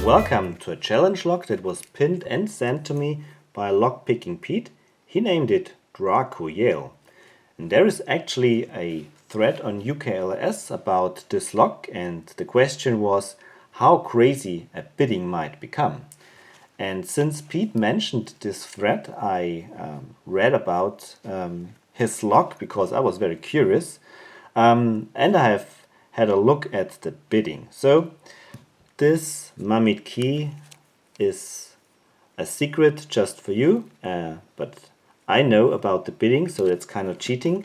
Welcome to a challenge log that was pinned and sent to me by Lockpicking Pete. He named it DRACUYALE. And there is actually a thread on ukls about this log, and the question was how crazy a bidding might become. And since Pete mentioned this thread, I read about his log because I was very curious, and I have had a look at the bidding. So this Mammoth key is a secret just for you, but I know about the bidding, so it's kind of cheating.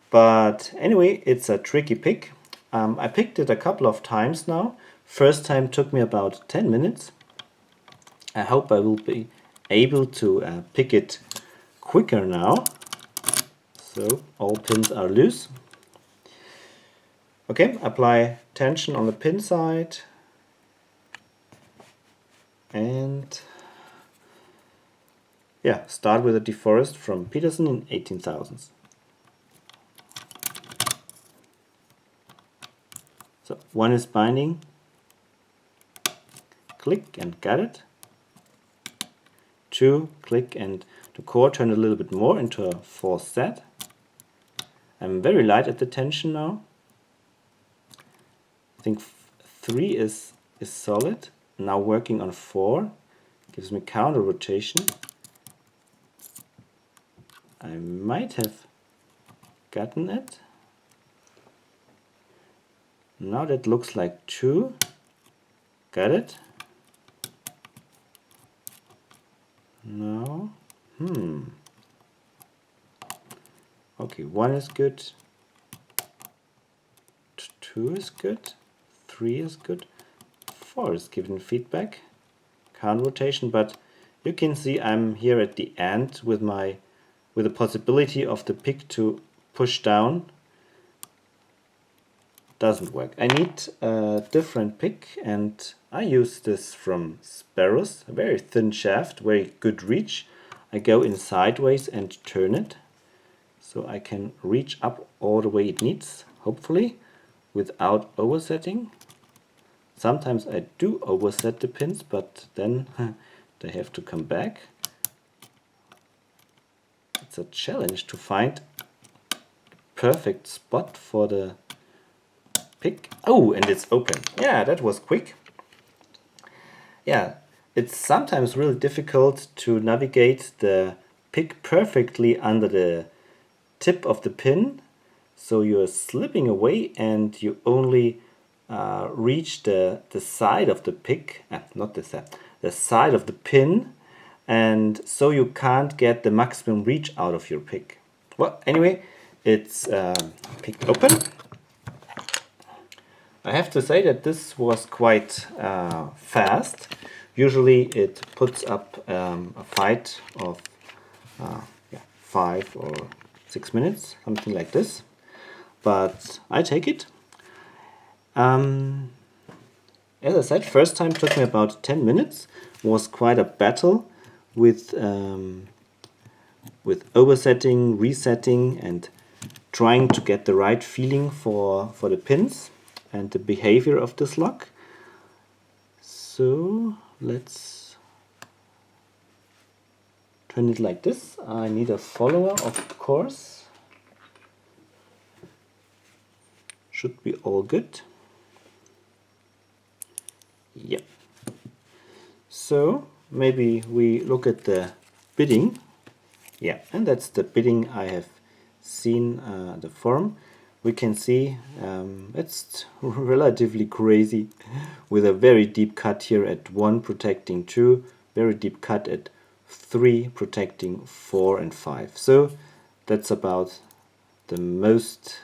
But anyway, it's a tricky pick. I picked it a couple of times now. First time took me about 10 minutes. I hope I will be able to pick it quicker now. So all pins are loose. Okay, apply tension on the pin side. And yeah, start with a deforest from Peterson in 18,000s. So one is binding, click and got it. Two, click and the core turn a little bit more into a fourth set. I'm very light at the tension now. I think 3 is solid. Now working on 4 gives me counter rotation. I might have gotten it. Now that looks like 2. Got it. No. Okay, 1 is good. 2 is good. 3 is good. 4 is giving feedback, counter rotation, but you can see I'm here at the end with the possibility of the pick to push down. Doesn't work. I need a different pick, and I use this from Sparrows, a very thin shaft, very good reach. I go in sideways and turn it, so I can reach up all the way it needs, hopefully, without oversetting. Sometimes I do overset the pins, but then they have to come back. It's a challenge to find the perfect spot for the pick. Oh, and it's open. Yeah, that was quick. Yeah, it's sometimes really difficult to navigate the pick perfectly under the tip of the pin. So you're slipping away and you only reach the side of the pick, not the side, the side of the pin, and so you can't get the maximum reach out of your pick. Well, anyway, it's pick open. I have to say that this was quite fast. Usually it puts up a fight of 5 or 6 minutes, something like this, but I take it. As I said, first time took me about 10 minutes. Was quite a battle with oversetting, resetting, and trying to get the right feeling for the pins and the behavior of this lock. So let's turn it like this. I need a follower, of course. Should be all good. Yeah. So maybe we look at the bidding. Yeah, and that's the bidding I have seen the forum. We can see it's relatively crazy with a very deep cut here at 1 protecting 2, very deep cut at 3 protecting 4 and 5. So that's about the most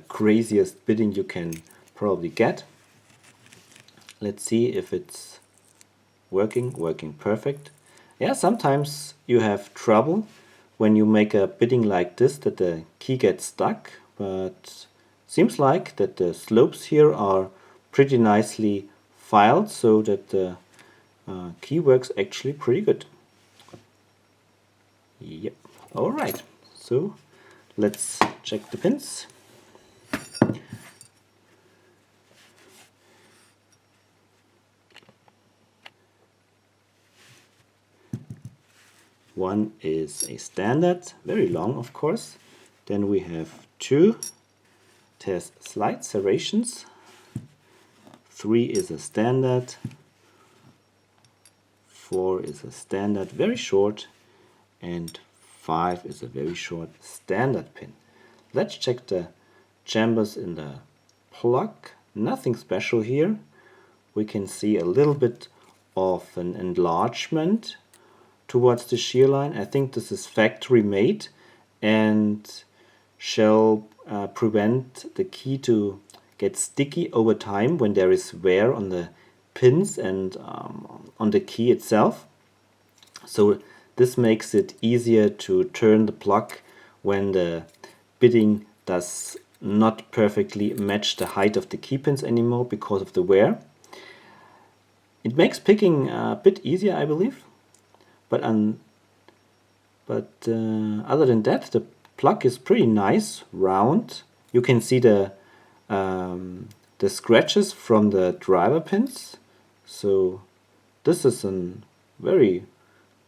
craziest bidding you can probably get. Let's see if it's working perfect. Yeah, sometimes you have trouble when you make a bidding like this, that the key gets stuck, but seems like that the slopes here are pretty nicely filed, so that the key works actually pretty good. Yep. Alright, so let's check the pins. One is a standard, very long of course. Then we have 2, it has slight serrations. 3 is a standard. 4 is a standard, very short. And 5 is a very short standard pin. Let's check the chambers in the plug. Nothing special here. We can see a little bit of an enlargement towards the shear line. I think this is factory made and shall prevent the key to get sticky over time when there is wear on the pins and on the key itself. So this makes it easier to turn the plug when the bidding does not perfectly match the height of the key pins anymore because of the wear. It makes picking a bit easier, I believe, but other than that, the plug is pretty nice, round. You can see the scratches from the driver pins, so this is a very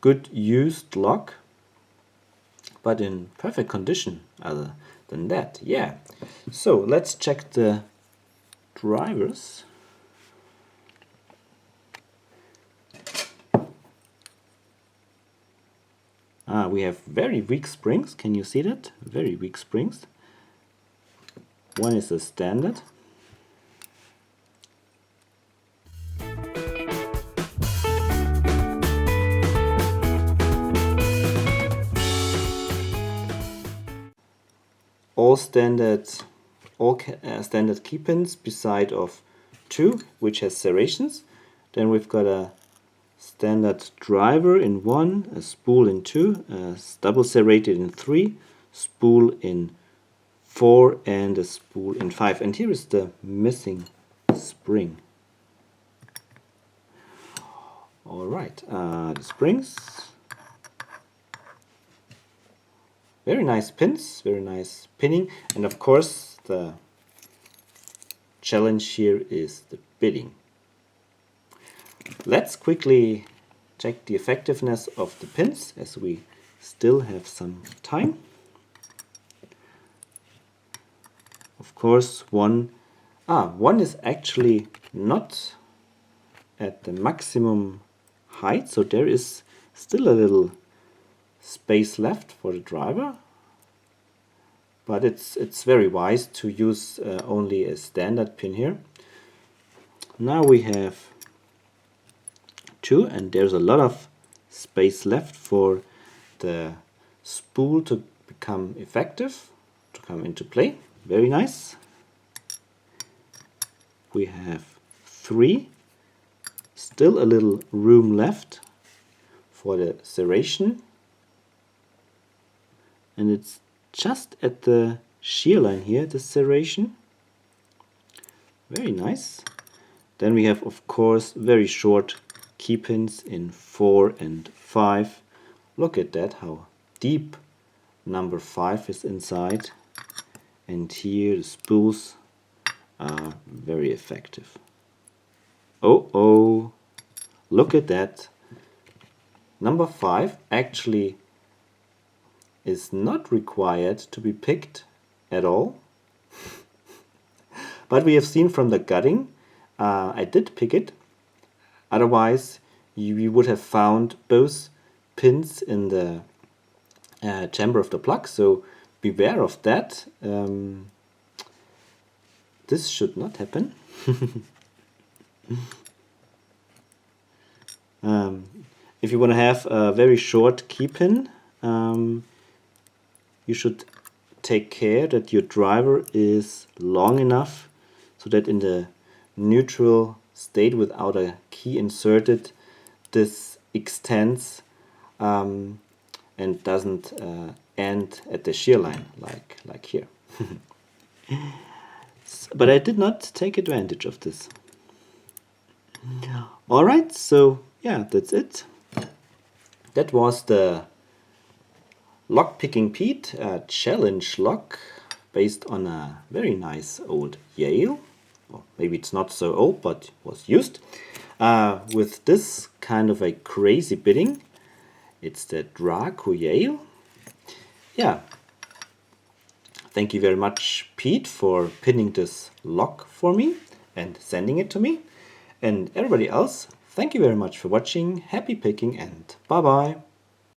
good used lock, but in perfect condition other than that. Yeah, so let's check the drivers. We have very weak springs. Can you see that? Very weak springs. One is a standard. All standard key pins beside of 2, which has serrations. Then we've got a standard driver in 1, a spool in 2, a double serrated in 3, spool in 4, and a spool in 5. And here is the missing spring. Alright, the springs. Very nice pins, very nice pinning, and of course the challenge here is the bidding. Let's quickly check the effectiveness of the pins as we still have some time. Of course, one is actually not at the maximum height, so there is still a little space left for the driver, but it's very wise to use only a standard pin here. Now we have 2, and there's a lot of space left for the spool to become effective, to come into play. Very nice. We have 3, still a little room left for the serration, and it's just at the shear line here, the serration. Very nice. Then we have, of course, very short key pins in 4 and 5. Look at that, how deep number 5 is inside. And here the spools are very effective. Oh, look at that. Number 5 actually is not required to be picked at all. But we have seen from the gutting, I did pick it. Otherwise, we would have found both pins in the chamber of the plug, so beware of that. This should not happen. If you want to have a very short key pin, you should take care that your driver is long enough so that in the neutral state without a key inserted, this extends and doesn't end at the shear line like here. But I did not take advantage of this. Alright, so yeah, that's it. That was the Lockpicking Pete challenge lock based on a very nice old Yale. Well, maybe it's not so old, but was used with this kind of a crazy bidding. It's the DRACUYALE. Yeah. Thank you very much, Pete, for pinning this lock for me and sending it to me. And everybody else, thank you very much for watching. Happy picking and bye-bye.